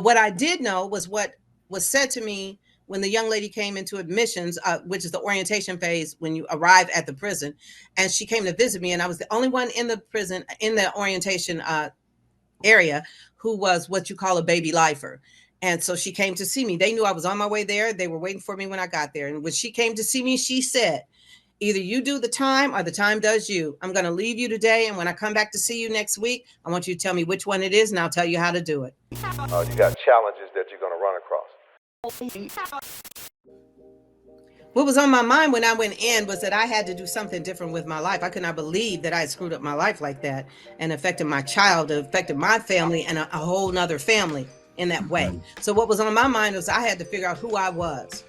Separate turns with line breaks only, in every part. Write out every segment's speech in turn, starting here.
what I did know was what was said to me when the young lady came into admissions, which is the orientation phase when you arrive at the prison. And she came to visit me, and I was the only one in the prison, in the orientation area, who was what you call a baby lifer. And so she came to see me. They knew I was on my way there. They were waiting for me when I got there. And when she came to see me, she said, either you do the time or the time does you. I'm going to leave you today. And when I come back to see you next week, I want you to tell me which one it is, and I'll tell you how to do it.
You got challenges that you're going to run across.
What was on my mind when I went in was that I had to do something different with my life. I could not believe that I had screwed up my life like that and affected my child, affected my family, and a whole nother family in that way. So what was on my mind was I had to figure out who I was,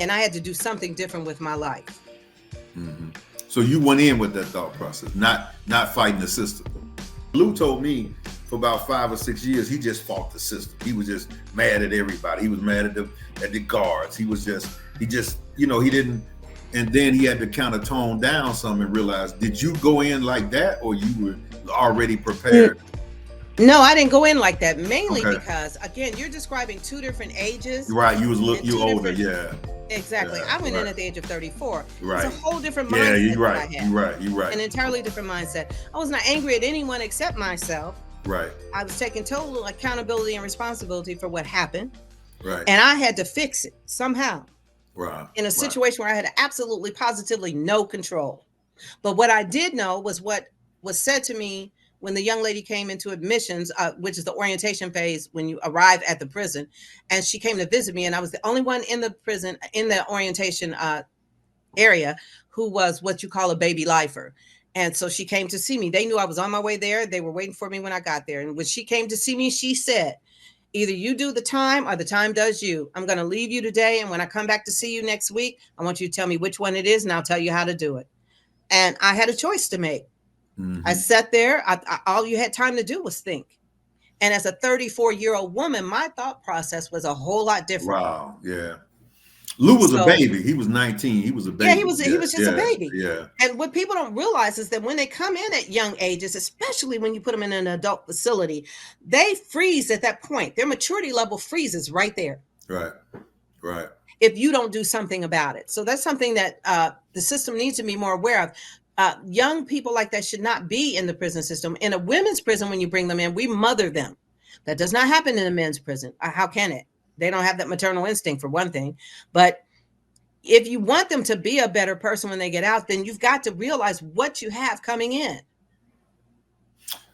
and I had to do something different with my life.
So you went in with that thought process, not fighting the system. Lou told me for about 5 or 6 years, he just fought the system. He was just mad at everybody. He was mad at the guards. He just, you know, he didn't, and then he had to kind of tone down some and realize, did you go in like that, or you were already prepared?
No, I didn't go in like that, mainly because, again, you're describing two different ages.
Right, you older, yeah.
Exactly.
Yeah,
I went in at the age of 34.
Right.
It's a whole different mindset.
Yeah, you're right.
I had.
You're right.
An entirely different mindset. I was not angry at anyone except myself.
Right.
I was taking total accountability and responsibility for what happened.
Right.
And I had to fix it somehow.
Right.
In a situation where I had absolutely, positively no control. But what I did know was what was said to me when the young lady came into admissions, which is the orientation phase when you arrive at the prison. And she came to visit me, and I was the only one in the prison, in the orientation area, who was what you call a baby lifer. And so she came to see me. They knew I was on my way there. They were waiting for me when I got there. And when she came to see me, she said, either you do the time or the time does you. I'm going to leave you today. And when I come back to see you next week, I want you to tell me which one it is, and I'll tell you how to do it. And I had a choice to make. I sat there. All you had time to do was think. And as a 34-year-old woman, my thought process was a whole lot different.
Wow. Yeah. Lou was a baby. He was 19. He was a baby.
Yeah, he was just a baby.
Yeah.
And what people don't realize is that when they come in at young ages, especially when you put them in an adult facility, they freeze at that point. Their maturity level freezes right there.
Right. Right.
If you don't do something about it. So that's something that the system needs to be more aware of. Young people like that should not be in the prison system. In a women's prison, when you bring them in, we mother them. That does not happen in a men's prison. How can it? They don't have that maternal instinct, for one thing. But if you want them to be a better person when they get out, then you've got to realize what you have coming in.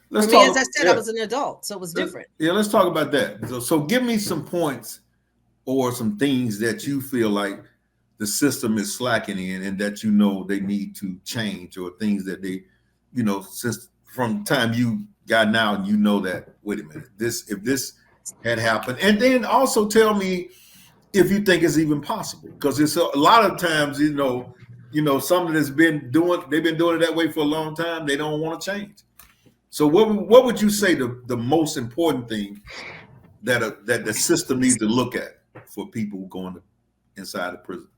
For me, as I said, I was an adult, so it was different.
Yeah, let's talk about that. So give me some points or some things that you feel like the system is slacking in, and that you know they need to change, or things that they, you know, since from the time you got out, you know that, wait a minute, if this had happened. And then also tell me if you think it's even possible, because it's a lot of times, you know, something that's they've been doing it that way for a long time. They don't want to change. So what would you say the most important thing that the system needs to look at for people going inside the prison?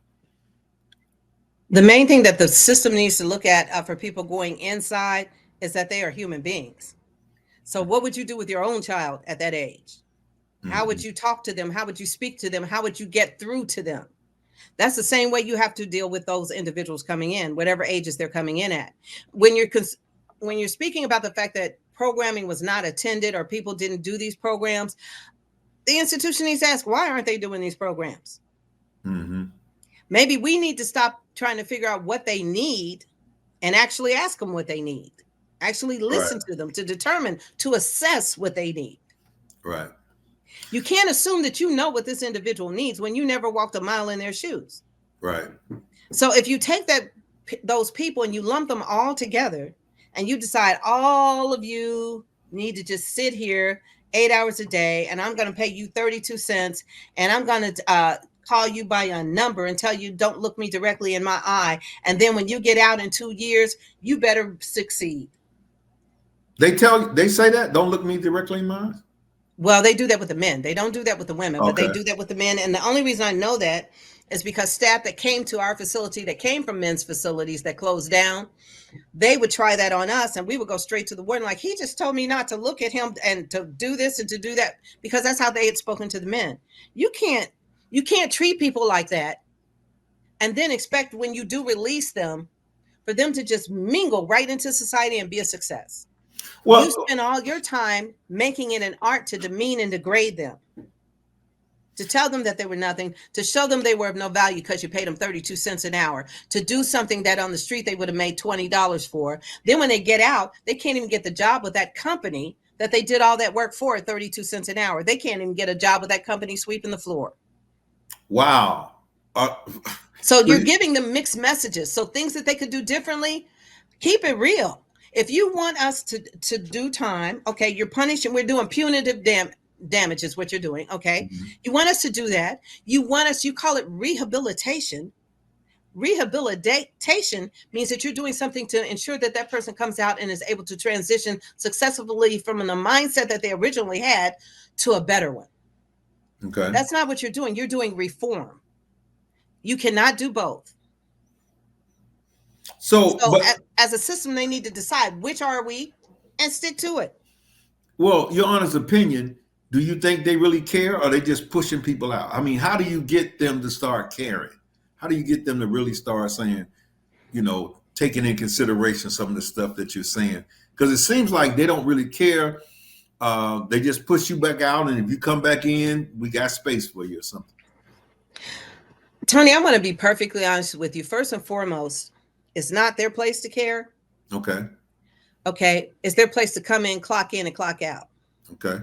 The main thing that the system needs to look at for people going inside is that they are human beings. So what would you do with your own child at that age? How would you talk to them? How would you speak to them? How would you get through to them? That's the same way you have to deal with those individuals coming in, whatever ages they're coming in at. When you're speaking about the fact that programming was not attended or people didn't do these programs, the institution needs to ask, why aren't they doing these programs? Maybe we need to stop trying to figure out what they need and actually ask them what they need. Actually listen to them to determine, to assess what they need.
Right.
You can't assume that you know what this individual needs when you never walked a mile in their shoes.
Right.
So if you take those people and you lump them all together and you decide all of you need to just sit here 8 hours a day, and I'm going to pay you 32 cents, and I'm going to call you by a number and tell you, don't look me directly in my eye. And then when you get out in 2 years, you better succeed.
They say that, don't look me directly in my eyes?
Well, they do that with the men. They don't do that with the women, but they do that with the men. And the only reason I know that is because staff that came to our facility, that came from men's facilities that closed down, they would try that on us, and we would go straight to the warden like, he just told me not to look at him and to do this and to do that, because that's how they had spoken to the men. You can't treat people like that and then expect when you do release them for them to just mingle right into society and be a success. You
Well,
spend all your time making it an art to demean and degrade them, to tell them that they were nothing, to show them they were of no value because you paid them 32 cents an hour, to do something that on the street they would have made $20 for. Then when they get out, they can't even get the job with that company that they did all that work for at 32 cents an hour. They can't even get a job with that company sweeping the floor.
wow. Uh,
So you're giving them mixed messages. So things that they could do differently, keep it real. If you want us to do time, okay, you're punishing, we're doing punitive damage is what you're doing, okay?
Mhm.
You want us to do that. You call it rehabilitation. Rehabilitation means that you're doing something to ensure that that person comes out and is able to transition successfully from the mindset that they originally had to a better one.
Okay.
That's not what you're doing. You're doing reform. You cannot do both.
So,
So
but
as a system, they need to decide which are we and stick to it.
well, your honest opinion, do you think they really care, or are they just pushing people out? I mean, how do you get them to start caring? How do you get them to really start saying, taking in consideration some of the stuff that you're saying? Because it seems like they don't really care. They just push you back out, and if you come back in, we got space for you or something.
Tony, I want to be perfectly honest with you. First and foremost, it's not their place to care.
Okay.
Okay. It's their place to come in and clock out.
Okay.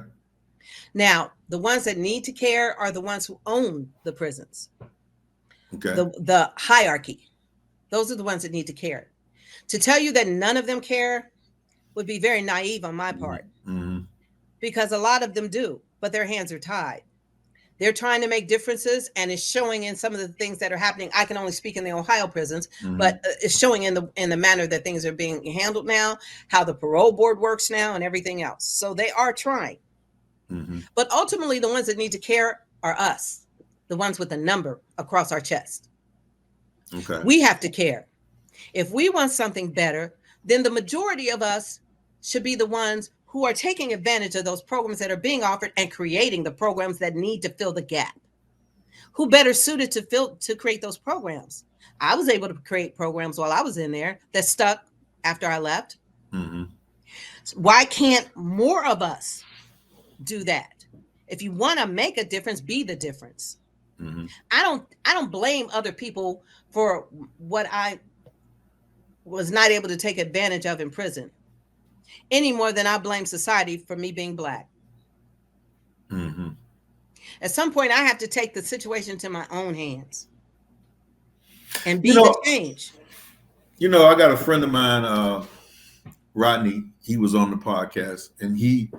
Now, the ones that need to care are the ones who own the prisons,
Okay.
the hierarchy. Those are the ones that need to care. To tell you that none of them care would be very naive on my part,
Mm-hmm.
because a lot of them do, but their hands are tied. They're trying to make differences, and it's showing in some of the things that are happening. I can only speak in the Ohio prisons,
Mm-hmm.
but it's showing in the manner that things are being handled now, how the parole board works now, and everything else. So they are trying.
Mm-hmm.
But ultimately, the ones that need to care are us, the ones with the number across our chest.
Okay.
We have to care. If we want something better, then the majority of us should be the ones who are taking advantage of those programs that are being offered and creating the programs that need to fill the gap. Who better suited to create those programs? I was able to create programs while I was in there that stuck after I left.
Mm-hmm.
Why can't more of us do that? If you want to make a difference, be the difference.
Mm-hmm.
I don't blame other people for what I was not able to take advantage of in prison any more than I blame society for me being Black.
Mm-hmm.
At some point, I have to take the situation to my own hands and
You
be the
know,
change.
I got a friend of mine, Rodney. He was on the podcast, and he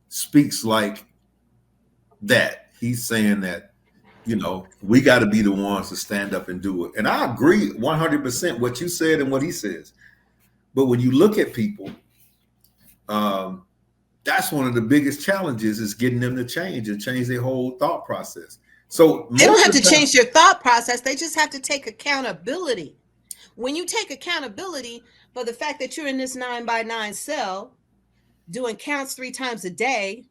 speaks like that. He's saying that, we got to be the ones to stand up and do it. And I agree 100% what you said and what he says. But when you look at people, that's one of the biggest challenges, is getting them to change and change their whole thought process. So
They don't
most
have
of
to
the time,
change their thought process. They just have to take accountability. When you take accountability for the fact that you're in this 9x9 cell, doing counts 3 times a day,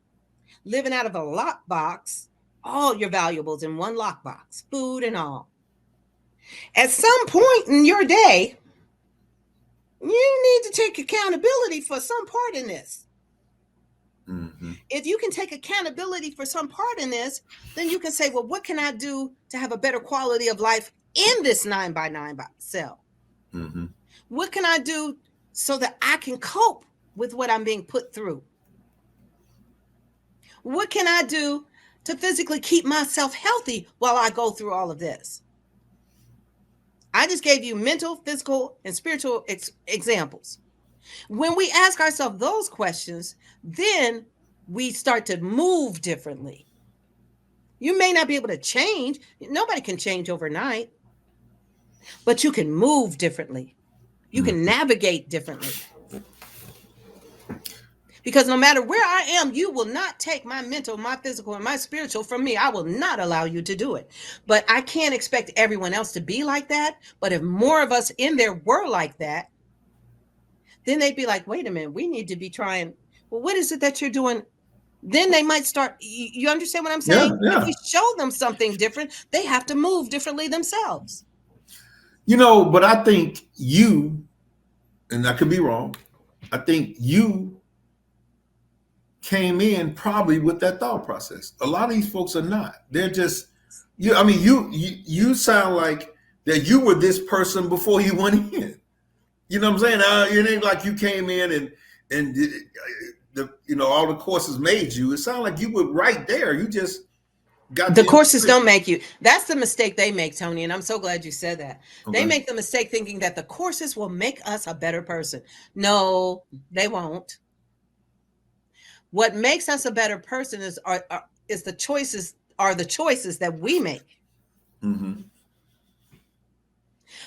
living out of a lockbox, all your valuables in one lockbox, food and all. At some point in your day, you need to take accountability for some part in this.
mm-hmm.
If you can take accountability for some part in this, then you can say, well, what can I do to have a better quality of life in this 9x9 cell?
Mm-hmm.
What can I do so that I can cope with what I'm being put through? What can I do to physically keep myself healthy while I go through all of this? I just gave you mental, physical, and spiritual examples. When we ask ourselves those questions, then we start to move differently. You may not be able to change. Nobody can change overnight, but you can move differently. You can navigate differently. Because no matter where I am, you will not take my mental, my physical, and my spiritual from me. I will not allow you to do it. But I can't expect everyone else to be like that. But if more of us in there were like that, then they'd be like, wait a minute, we need to be trying. Well, what is it that you're doing? Then they might start. You understand what I'm
Yeah,
saying? If
yeah.
we show them something different, they have to move differently themselves.
But I think you, and I could be wrong, I think you came in probably with that thought process. A lot of these folks are not. They're just you. I mean, you sound like that you were this person before you went in. You know what I'm saying? It ain't like you came in and all the courses made you. It sounded like you were right there. You just got
The
the
courses
information.
don't make you. That's the mistake they make, Tony. And I'm so glad you said that. They
Okay.
make the mistake thinking that the courses will make us a better person. No, they won't. What makes us a better person is the choices are the choices that we make.
Mm-hmm.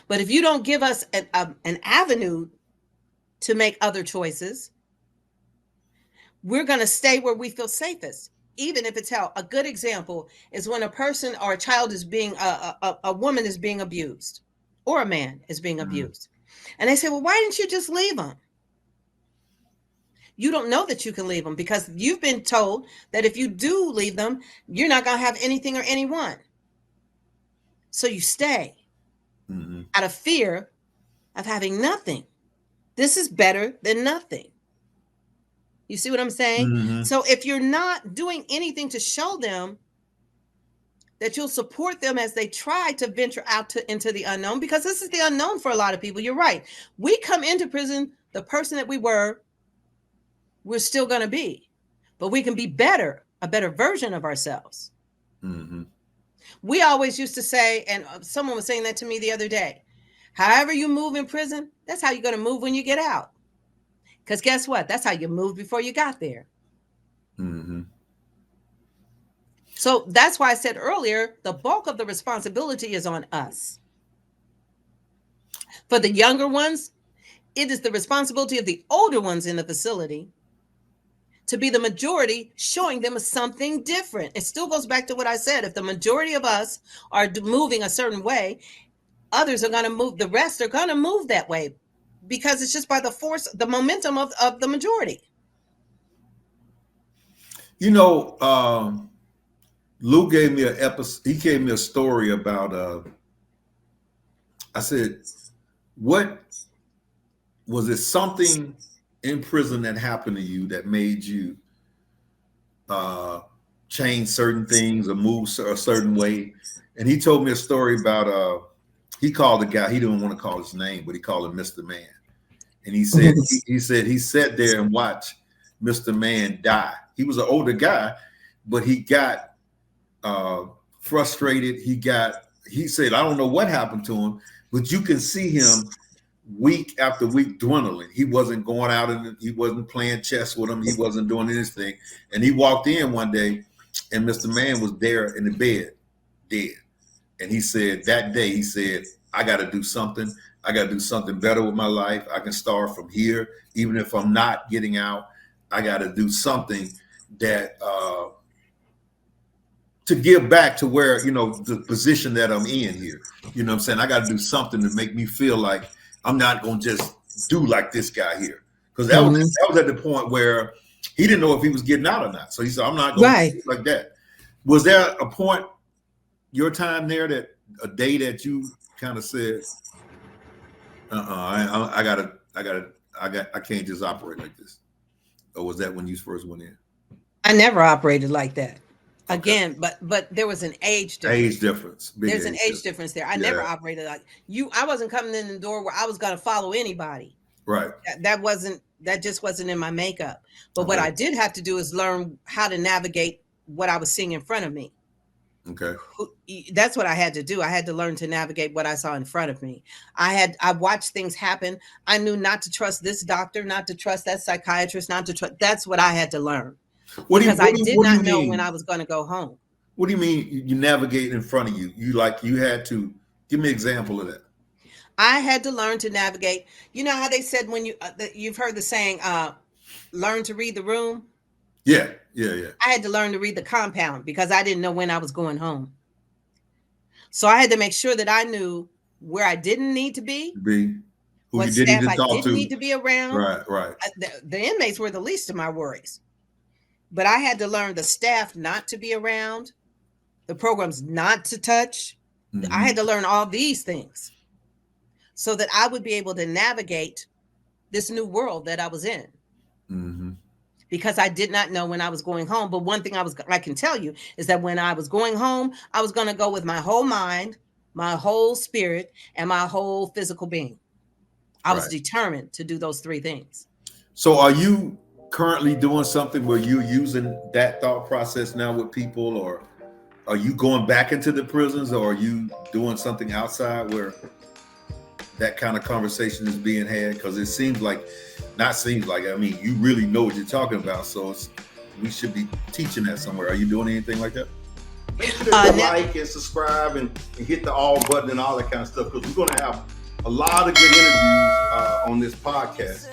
But if you don't give us an avenue to make other choices, we're going to stay where we feel safest, even if it's how. A good example is when a person or a child is being a woman is being abused, or a man is being
Mm-hmm.
abused, and they say, well, why didn't you just leave them? You don't know that you can leave them because you've been told that if you do leave them, you're not going to have anything or anyone. So you stay
Mm-hmm.
out of fear of having nothing. This is better than nothing. You see what I'm saying?
Mm-hmm.
So if you're not doing anything to show them that you'll support them as they try to venture out into the unknown, because this is the unknown for a lot of people. You're right. We come into prison, the person that we were, we're still going to be, but we can be better, a better version of ourselves.
Mm-hmm.
We always used to say, and someone was saying that to me the other day, however you move in prison, that's how you're going to move when you get out. Because guess what? That's how you moved before you got there.
Mm-hmm.
So that's why I said earlier, the bulk of the responsibility is on us. For the younger ones, it is the responsibility of the older ones in the facility to be the majority, showing them something different. It still goes back to what I said. If the majority of us are moving a certain way, others are going to move, the rest are going to move that way because it's just by the force, the momentum of the majority.
Lou gave me an episode. He gave me a story about. I said, "What was it? Something in prison that happened to you that made you uh, change certain things or move a certain way?" And he told me a story about. He called the guy. He didn't want to call his name, but he called him Mr. Man. And he said he sat there and watched Mr. Man die. He was an older guy, but he got frustrated. He said, I don't know what happened to him, but you can see him week after week dwindling. He wasn't going out and he wasn't playing chess with him. He wasn't doing anything. And he walked in one day and Mr. Man was there in the bed, dead. And he said that day, he said, I got to do something. I got to do something better with my life. I can start from here. Even if I'm not getting out, I got to do something that to give back to where, the position that I'm in here. You know what I'm saying? I got to do something to make me feel like I'm not going to just do like this guy here. Because that was at the point where he didn't know if he was getting out or not. So he said, I'm not going to do like that. Was there a point, your time there, that a day that you kind of said, I can't just operate like this? Or was that when you first went in?
I never operated like that.
Okay.
Again, but there was an age difference.
Age difference.
There's an age difference there. I never operated like you. I wasn't coming in the door where I was going to follow anybody.
Right.
That just wasn't in my makeup. But what I did have to do is learn how to navigate what I was seeing in front of me.
Okay.
That's what I had to do. I had to learn to navigate what I saw in front of me. I watched things happen. I knew not to trust this doctor, not to trust that psychiatrist, not to trust. That's what I had to learn. Because I did not know when I was going to go home.
What do you mean you navigate in front of you? You had to give me an example of that.
I had to learn to navigate. You know how they said when you've heard the saying, learn to read the room.
Yeah.
I had to learn to read the compound because I didn't know when I was going home. So I had to make sure that I knew where I didn't need to be,
Be who
what
you didn't need
staff
to
I
talk
didn't
to.
need to be around.
Right.
The inmates were the least of my worries. But I had to learn the staff not to be around, the programs not to touch. I had to learn all these things so that I would be able to navigate this new world that I was in. Because I did not know when I was going home. But one thing I can tell you is that when I was going home, I was going to go with my whole mind, my whole spirit, and my whole physical being. I was
Right.
determined to do those three things.
So are you currently doing something where you're using that thought process now with people, or are you going back into the prisons, or are you doing something outside where that kind of conversation is being had? Because it seems like, I mean, you really know what you're talking about. So we should be teaching that somewhere. Are you doing anything like that?
Make sure that you like and subscribe and hit the all button and all that kind of stuff, because we're going to have a lot of good interviews on this podcast.